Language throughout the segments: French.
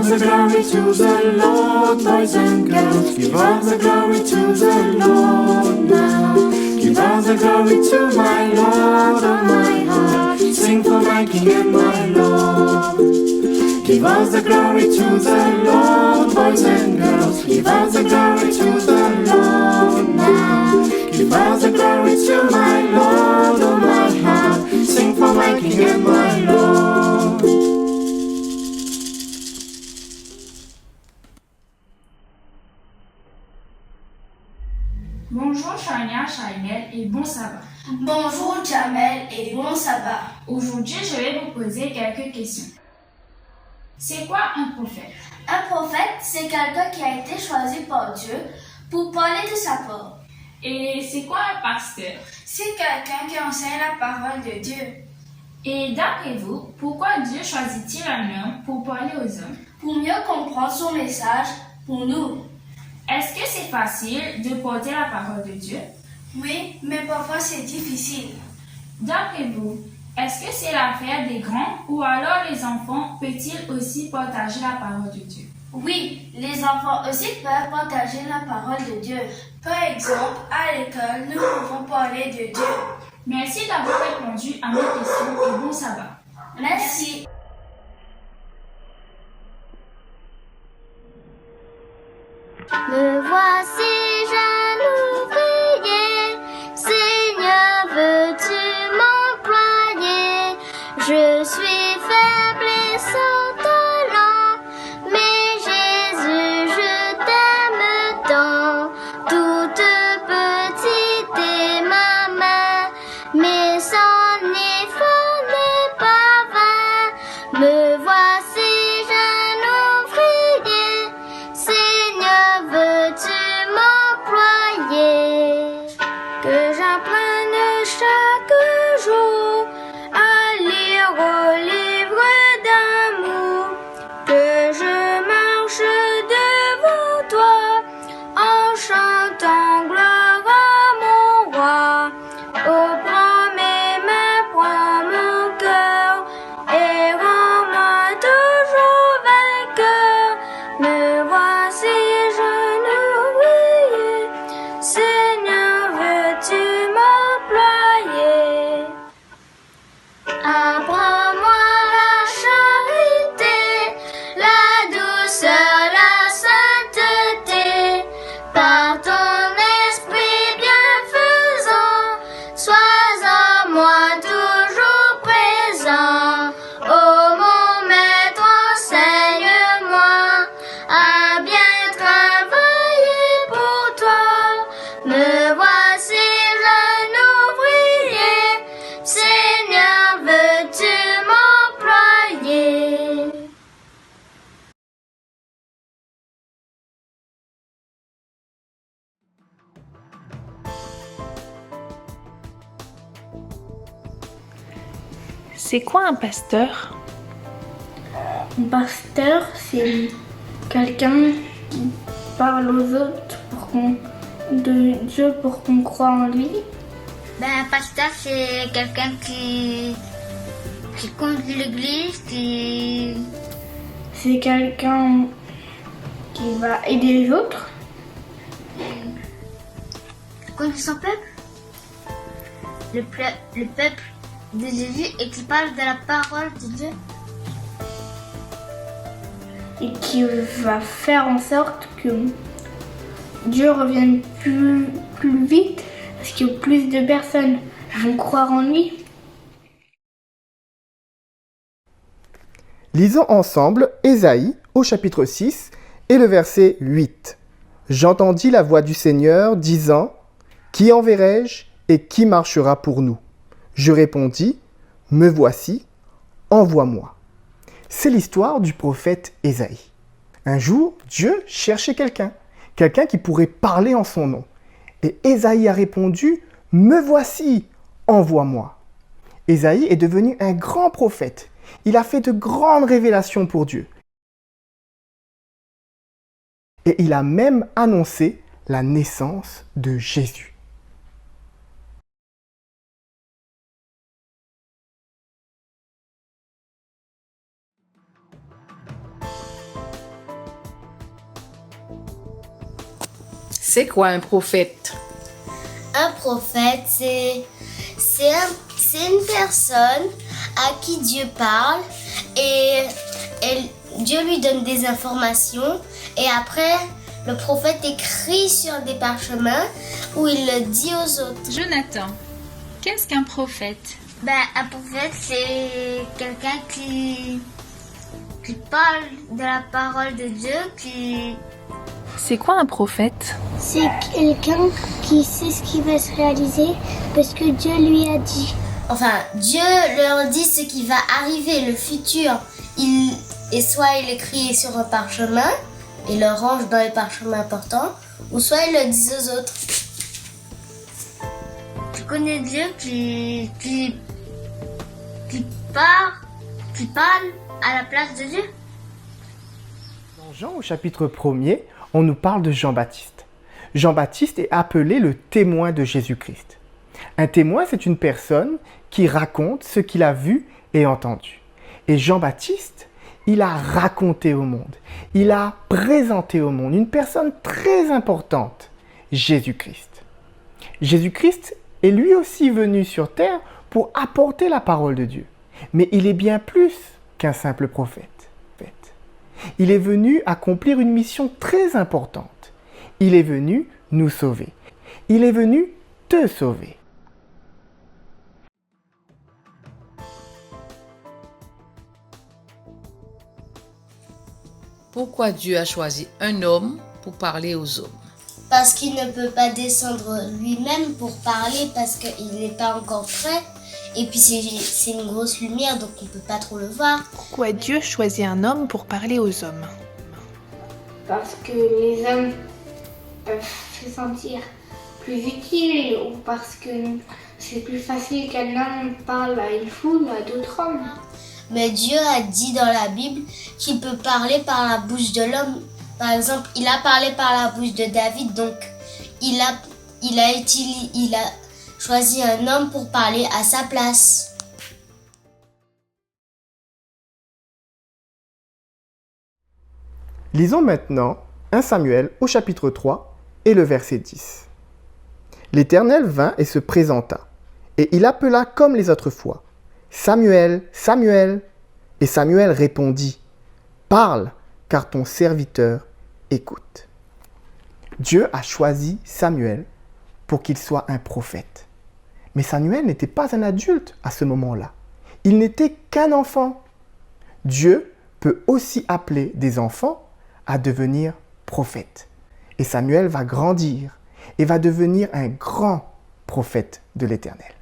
the glory to the Lord, boys and girls. Give all the glory to the Lord now. Give all the glory to my Lord, oh my heart. Sing for my King and my Lord. Give all the glory to the Lord, boys and girls. Give all the glory to the Lord now. Give all the glory to my Lord, oh my heart. Sing for my King and my Lord. Bonjour Chania, Shainel et bon sabbat. Bonjour Jamel et bon sabbat. Aujourd'hui, je vais vous poser quelques questions. C'est quoi un prophète? Un prophète, c'est quelqu'un qui a été choisi par Dieu pour parler de sa part. Et c'est quoi un pasteur? C'est quelqu'un qui enseigne la parole de Dieu. Et d'après vous, pourquoi Dieu choisit-il un homme pour parler aux hommes? Pour mieux comprendre son message pour nous. Est-ce que c'est facile de porter la parole de Dieu? Oui, mais parfois c'est difficile. D'après vous, est-ce que c'est l'affaire des grands ou alors les enfants peuvent-ils aussi partager la parole de Dieu? Oui, les enfants aussi peuvent partager la parole de Dieu. Par exemple, à l'école, nous pouvons parler de Dieu. Merci d'avoir répondu à mes questions et bon sabbat. Merci. Me voici jeune ouvrier, Seigneur, veux-tu m'employer? Je suis faible et sans talent, mais Jésus, je t'aime tant. Toute petite est ma main, mais son effort n'est pas vain. Me voici jeune ouvrier, Seigneur, veux-tu m'employer? Que j'apprenne chaque jour à lire au livre d'amour, que je marche devant toi en chantant gloire à mon roi. Oh, prends mes mains, prends mon cœur et rends-moi toujours vainqueur. Me voici jeune ouvrier, Seigneur, veux-tu m'employer? Apprends-moi la charité, la douceur, la sainteté, par ton esprit bienfaisant, sois en moi toujours présent. Ô mon maître, enseigne-moi à bien travailler pour toi. Me voici jeune ouvrier, Seigneur, veux-tu m'employer? C'est quoi un pasteur? Un pasteur, c'est quelqu'un qui parle aux autres de Dieu pour qu'on croie en lui. Un pasteur, c'est quelqu'un qui conduit l'église, qui... C'est quelqu'un qui va aider les autres. conduit son peuple. Le peuple de Jésus et qui parle de la parole de Dieu. Et qui va faire en sorte que Dieu revienne plus vite parce que plus de personnes vont croire en lui. Lisons ensemble Ésaïe au chapitre 6 et le verset 8. J'entendis la voix du Seigneur disant : Qui enverrai-je et qui marchera pour nous ? Je répondis : Me voici, envoie-moi. C'est l'histoire du prophète Ésaïe. Un jour, Dieu cherchait quelqu'un qui pourrait parler en son nom. Et Ésaïe a répondu : Me voici, envoie-moi. Ésaïe est devenu un grand prophète. Il a fait de grandes révélations pour Dieu. Et il a même annoncé la naissance de Jésus. C'est quoi un prophète? Un prophète, c'est une personne à qui Dieu parle et Dieu lui donne des informations et après le prophète écrit sur des parchemins où il le dit aux autres. Jonathan, qu'est-ce qu'un prophète? Un prophète, c'est quelqu'un qui parle de la parole de Dieu, C'est quoi un prophète? C'est quelqu'un qui sait ce qui va se réaliser parce que Dieu lui a dit. Enfin, Dieu leur dit ce qui va arriver, le futur. Et soit il écrit sur un parchemin et le range dans les parchemins importants, ou soit il le dit aux autres. Tu connais Dieu qui parle à la place de Dieu? Dans Jean au chapitre 1er, on nous parle de Jean-Baptiste. Jean-Baptiste est appelé le témoin de Jésus-Christ. Un témoin, c'est une personne qui raconte ce qu'il a vu et entendu. Et Jean-Baptiste, il a raconté au monde, il a présenté au monde une personne très importante, Jésus-Christ. Jésus-Christ est lui aussi venu sur terre pour apporter la parole de Dieu. Mais il est bien plus qu'un simple prophète. Il est venu accomplir une mission très importante. Il est venu nous sauver. Il est venu te sauver. Pourquoi Dieu a choisi un homme pour parler aux hommes? Parce qu'il ne peut pas descendre lui-même pour parler parce qu'il n'est pas encore prêt. Et puis c'est une grosse lumière donc on ne peut pas trop le voir. Pourquoi Dieu choisit un homme pour parler aux hommes? Parce que les hommes peuvent se sentir plus utiles ou parce que c'est plus facile qu'un homme parle à une foule ou à d'autres hommes. Mais Dieu a dit dans la Bible qu'il peut parler par la bouche de l'homme. Par exemple, il a parlé par la bouche de David, donc il a choisi un homme pour parler à sa place. Lisons maintenant 1 Samuel au chapitre 3 et le verset 10. L'Éternel vint et se présenta, et il appela comme les autres fois. Samuel, Samuel. Et Samuel répondit, parle, car ton serviteur écoute. Dieu a choisi Samuel pour qu'il soit un prophète. Mais Samuel n'était pas un adulte à ce moment-là. Il n'était qu'un enfant. Dieu peut aussi appeler des enfants à devenir prophètes. Et Samuel va grandir et va devenir un grand prophète de l'Éternel.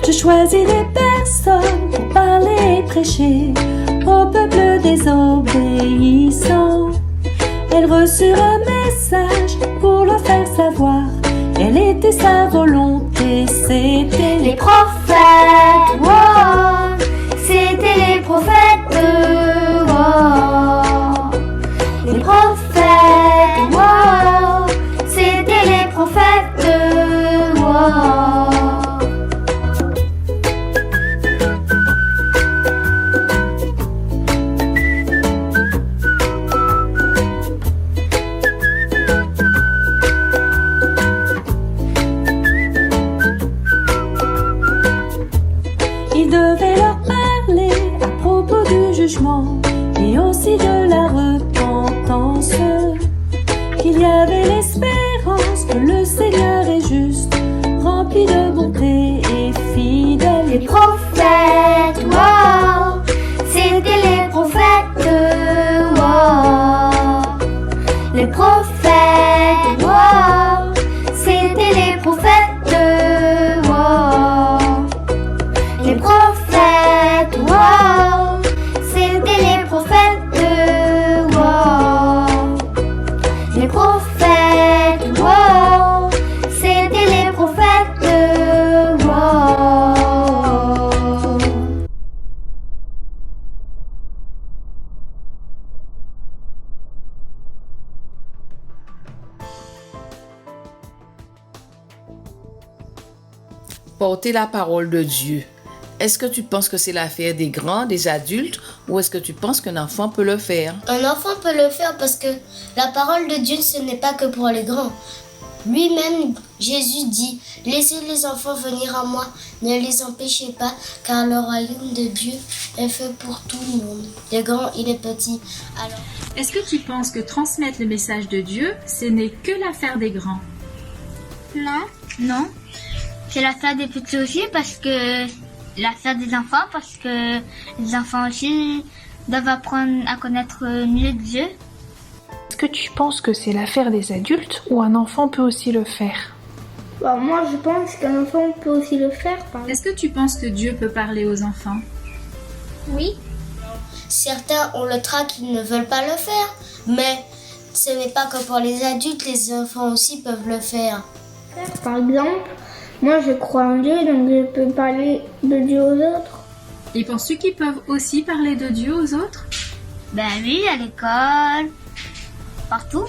Je choisis des personnes pour parler et prêcher au peuple désobéissant. Elle reçut un message pour leur faire savoir quelle était sa volonté. C'était Les prophètes, wow, c'était les prophètes, wow. Les prophètes, wow, c'était les prophètes, wow. Il devait leur parler à propos du jugement et aussi de la repentance. Qu'il y avait l'espérance que le Seigneur est juste, rempli de bonté et fidèle. Les prophètes, wow, c'était les prophètes, wow. Les prophètes, wow, c'était les prophètes, wow. Les prophètes, wow, c'était les prophètes, wow. Les prophètes, wow, c'était les prophètes, Porter la parole de Dieu. Est-ce que tu penses que c'est l'affaire des grands, des adultes, ou est-ce que tu penses qu'un enfant peut le faire? Un enfant peut le faire parce que la parole de Dieu, ce n'est pas que pour les grands. Lui-même, Jésus dit, « Laissez les enfants venir à moi, ne les empêchez pas, car le royaume de Dieu est fait pour tout le monde, les grands et les petits. » Alors, Est-ce que tu penses que transmettre le message de Dieu, ce n'est que l'affaire des grands? Non. C'est l'affaire des petits aussi parce que l'affaire des enfants parce que les enfants aussi doivent apprendre à connaître mieux Dieu. Est-ce que tu penses que c'est l'affaire des adultes ou un enfant peut aussi le faire? Moi, je pense qu'un enfant peut aussi le faire. Est-ce que tu penses que Dieu peut parler aux enfants? Oui. certains ont le trac qu'ils ne veulent pas le faire, mais ce n'est pas que pour les adultes, les enfants aussi peuvent le faire. Par exemple, moi je crois en Dieu, donc je peux parler de Dieu aux autres. Et penses-tu qu'ils peuvent aussi parler de Dieu aux autres? Ben oui, à l'école, partout.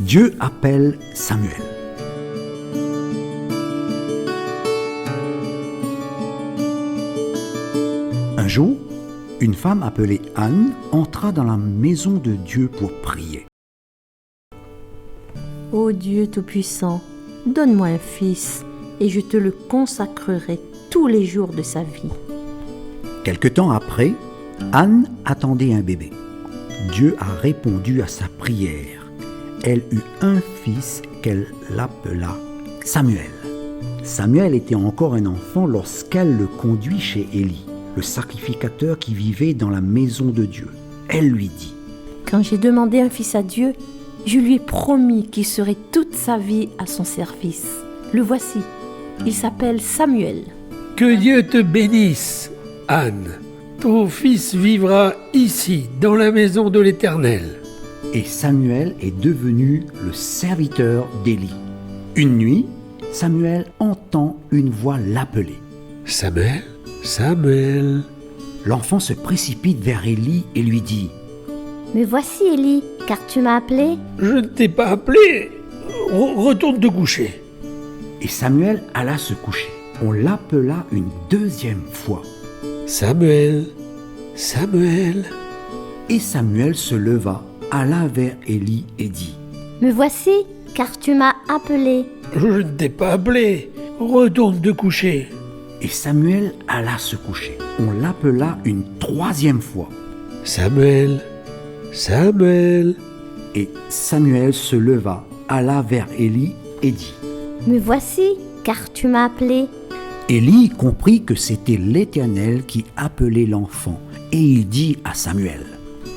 Dieu appelle Samuel. Un jour, une femme appelée Anne entra dans la maison de Dieu pour prier. Ô Dieu Tout-Puissant, donne-moi un fils et je te le consacrerai tous les jours de sa vie. Quelque temps après, Anne attendait un bébé. Dieu a répondu à sa prière. Elle eut un fils qu'elle l'appela Samuel. Samuel était encore un enfant lorsqu'elle le conduit chez Élie, le sacrificateur qui vivait dans la maison de Dieu. Elle lui dit: Quand j'ai demandé un fils à Dieu, je lui ai promis qu'il serait toute sa vie à son service. Le voici, il s'appelle Samuel. Que Dieu te bénisse, Anne. Ton fils vivra ici, dans la maison de l'Éternel. Et Samuel est devenu le serviteur d'Élie. Une nuit, Samuel entend une voix l'appeler. Samuel, Samuel. L'enfant se précipite vers Élie et lui dit: Me voici, Élie, car tu m'as appelé. Je ne t'ai pas appelé. Retourne te coucher. Et Samuel alla se coucher. On l'appela une deuxième fois. Samuel, Samuel. Et Samuel se leva, alla vers Élie et dit: Me voici, car tu m'as appelé. Je ne t'ai pas appelé. Retourne te coucher. Et Samuel alla se coucher. On l'appela une troisième fois. Samuel, Samuel. Et Samuel se leva, alla vers Élie et dit: Me voici, car tu m'as appelé. Élie comprit que c'était l'Éternel qui appelait l'enfant, et il dit à Samuel: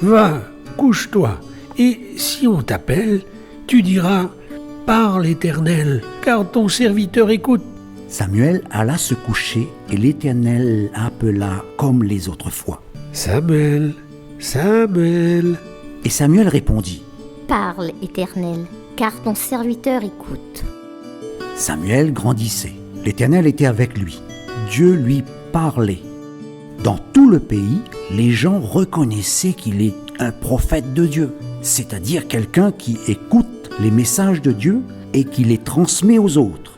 Va, couche-toi, et si on t'appelle, tu diras: Parle, Éternel, car ton serviteur écoute. Samuel alla se coucher, et l'Éternel appela comme les autres fois: Samuel, Samuel. Et Samuel répondit: Parle, Éternel, car ton serviteur écoute. Samuel grandissait. L'Éternel était avec lui. Dieu lui parlait. Dans tout le pays, les gens reconnaissaient qu'il est un prophète de Dieu, c'est-à-dire quelqu'un qui écoute les messages de Dieu et qui les transmet aux autres.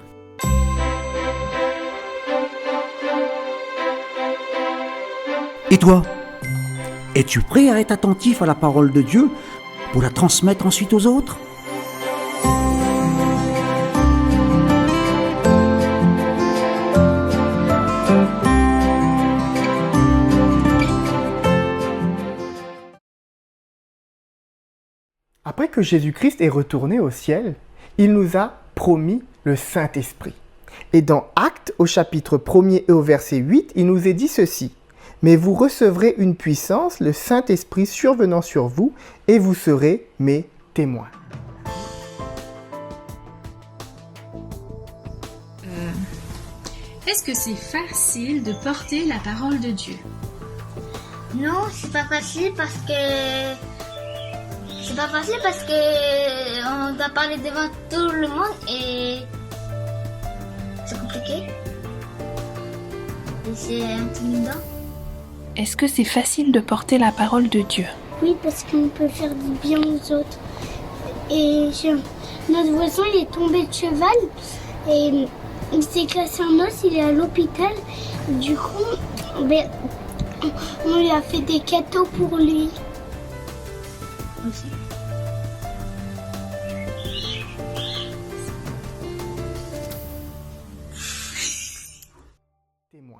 Et toi, es-tu prêt à être attentif à la parole de Dieu pour la transmettre ensuite aux autres ? Après que Jésus-Christ est retourné au ciel, il nous a promis le Saint-Esprit. Et dans Actes, au chapitre 1er et au verset 8, il nous est dit ceci: « Mais vous recevrez une puissance, le Saint-Esprit survenant sur vous, et vous serez mes témoins. » Est-ce que c'est facile de porter la parole de Dieu? Non, c'est pas facile parce que... on doit parler devant tout le monde et c'est compliqué. Et c'est intimidant. Est-ce que c'est facile de porter la parole de Dieu? Oui, parce qu'on peut faire du bien aux autres. Et notre voisin, il est tombé de cheval et il s'est cassé un os, il est à l'hôpital. Du coup, on lui a fait des cadeaux pour lui. Aussi. Témoins.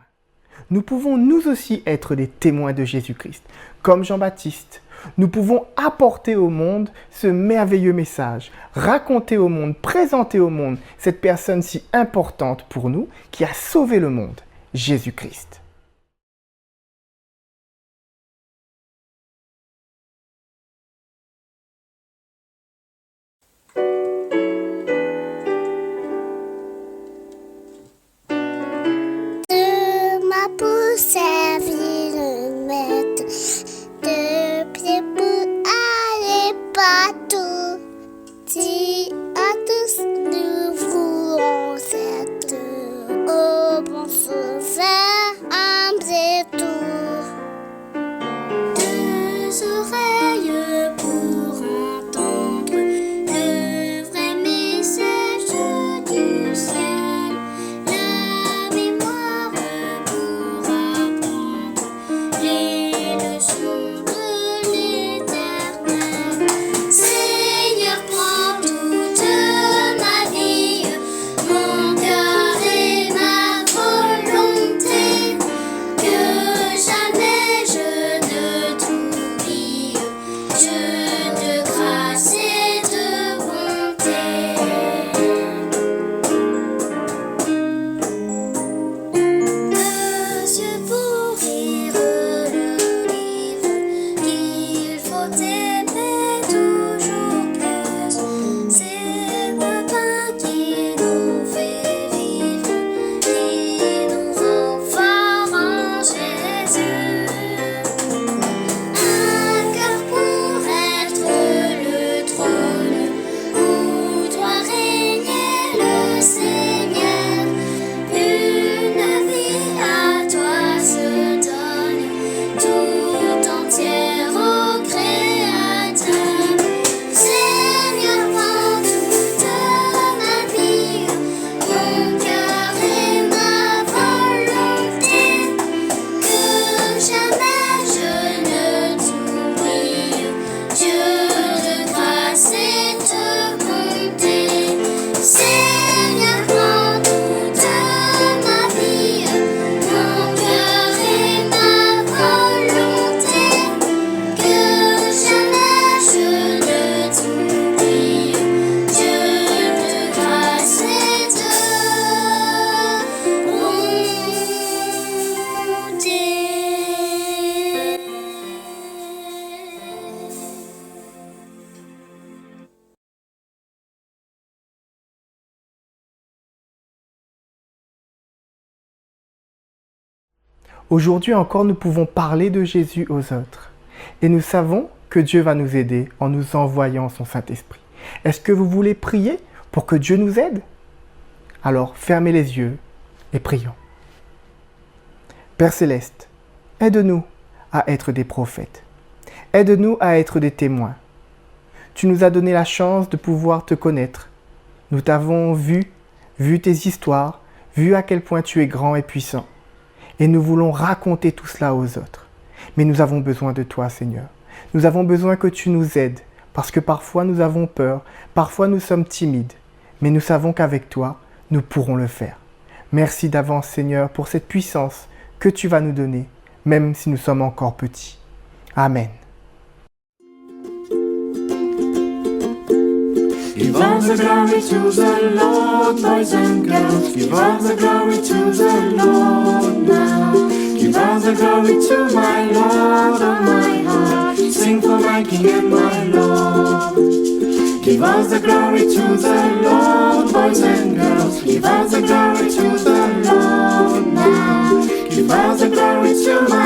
Nous pouvons nous aussi être des témoins de Jésus-Christ, comme Jean-Baptiste. Nous pouvons apporter au monde ce merveilleux message, raconter au monde, présenter au monde cette personne si importante pour nous qui a sauvé le monde, Jésus-Christ. Servir le maître de pied pour aller partout. Si à tous nous voulons être au bon sauveur, humble et tout. Deux oreilles pour entendre le vrai message du ciel. La mémoire pour apprendre les leçons de l'éternel. Seigneur, prends toute ma vie, mon cœur et ma volonté, que jamais je ne t'oublie, Dieu de grâce et de bonté. Monsieur pour lire le livre qu'il faut aimer toujours plus. C'est le pain qui nous fait vivre, qui nous rend forts en Jésus. Un cœur pour être le trône où doit régner le Seigneur. Une vie à toi se donne, tout entière au Créateur. Seigneur, prends toute ma vie, mon cœur et ma volonté, que jamais je ne t'oublie, Dieu de grâce et de bonté. Seigneur, prends toute ma vie, mon cœur et ma volonté, que jamais je ne t'oublie, Dieu de grâce et de bonté. Aujourd'hui encore, nous pouvons parler de Jésus aux autres. Et nous savons que Dieu va nous aider en nous envoyant son Saint-Esprit. Est-ce que vous voulez prier pour que Dieu nous aide? Alors, fermez les yeux et prions. Père Céleste, aide-nous à être des prophètes. Aide-nous à être des témoins. Tu nous as donné la chance de pouvoir te connaître. Nous t'avons vu tes histoires, vu à quel point tu es grand et puissant. Et nous voulons raconter tout cela aux autres. Mais nous avons besoin de toi, Seigneur. Nous avons besoin que tu nous aides, parce que parfois nous avons peur, parfois nous sommes timides. Mais nous savons qu'avec toi, nous pourrons le faire. Merci d'avance, Seigneur, pour cette puissance que tu vas nous donner, même si nous sommes encore petits. Amen. Give all the glory to the Lord, boys and girls. Give all the glory to the Lord now. Give all the glory to my Lord, oh my heart. Sing for my King and my Lord. Give all the glory to the Lord, boys and Give all the glory to the Lord now. Give all the glory to my